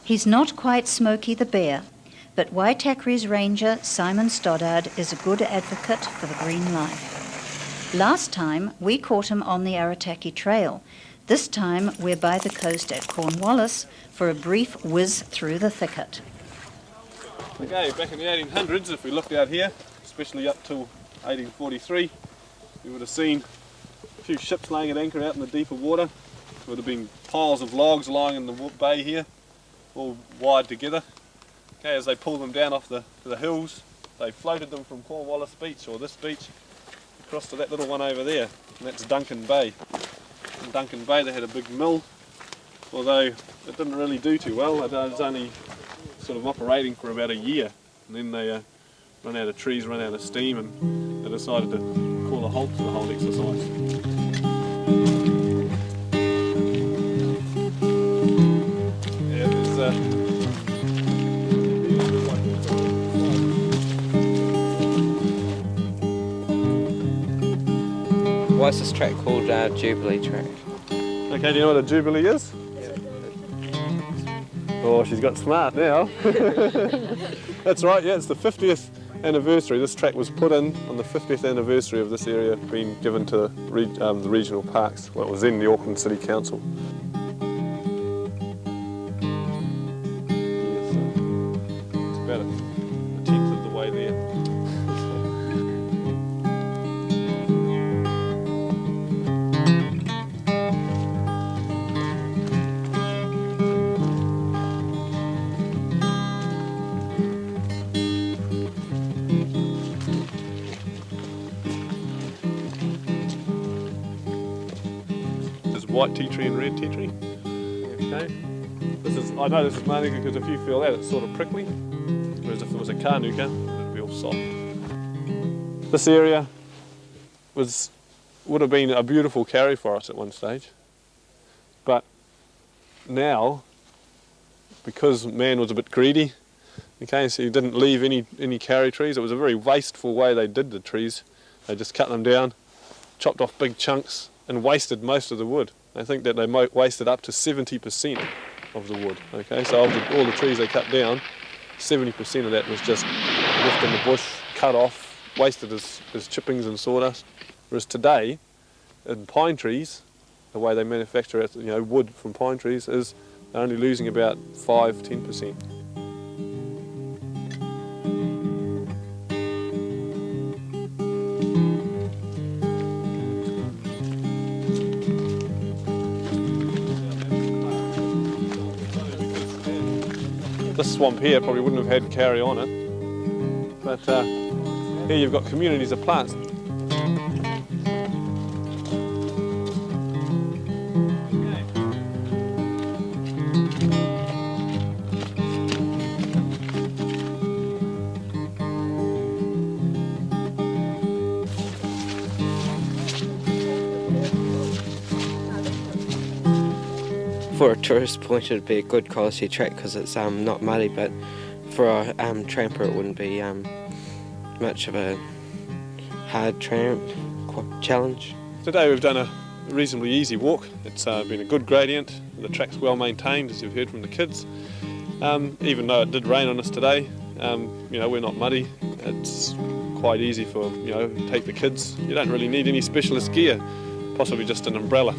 He's not quite Smokey the Bear, but Waitakere's ranger Simon Stoddard is a good advocate for the green life. Last time we caught him on the Arataki Trail. This time we're by the coast at Cornwallis for a brief whiz through the thicket. Okay, back in the 1800s, if we looked out here, especially up till 1843, we would have seen a few ships laying at anchor out in the deeper water. There would have been piles of logs lying in the bay here, all wired together. Okay, as they pulled them down off the hills, they floated them from Cornwallis Beach, or this beach, across to that little one over there, and that's Duncan Bay. In Duncan Bay they had a big mill, although it didn't really do too well. It was only sort of operating for about a year, and then they run out of trees, run out of steam, and they decided to call a halt to the whole exercise. Yeah, there's Why's this track called Jubilee Track? Okay, do you know what a Jubilee is? Oh, she's got smart now. That's right, yeah, it's the 50th anniversary. This track was put in on the 50th anniversary of this area being given to the regional parks. Well, it was in the Auckland City Council. It's about a tenth of the way there. White tea tree and red tea tree. Okay. I know this is mainly because if you feel that, it's sort of prickly, whereas if it was a kānuka, it'd be all soft. This area would have been a beautiful carry forest at one stage, but now, because man was a bit greedy, okay, so he didn't leave any carry trees. It was a very wasteful way they did the trees. They just cut them down, chopped off big chunks, and wasted most of the wood. I think that they wasted up to 70% of the wood. Okay, so of all the trees they cut down, 70% of that was just left in the bush, cut off, wasted as chippings and sawdust. Whereas today, in pine trees, the way they manufacture it, wood from pine trees, is they're only losing about 5–10%. This swamp here probably wouldn't have had carry on it, but here you've got communities of plants. For a tourist point, it'd be a good quality track because it's not muddy, but for a tramper, it wouldn't be much of a hard tramp challenge. Today we've done a reasonably easy walk. It's been a good gradient. The track's well maintained, as you've heard from the kids. Even though it did rain on us today, we're not muddy. It's quite easy for take the kids. You don't really need any specialist gear, possibly just an umbrella.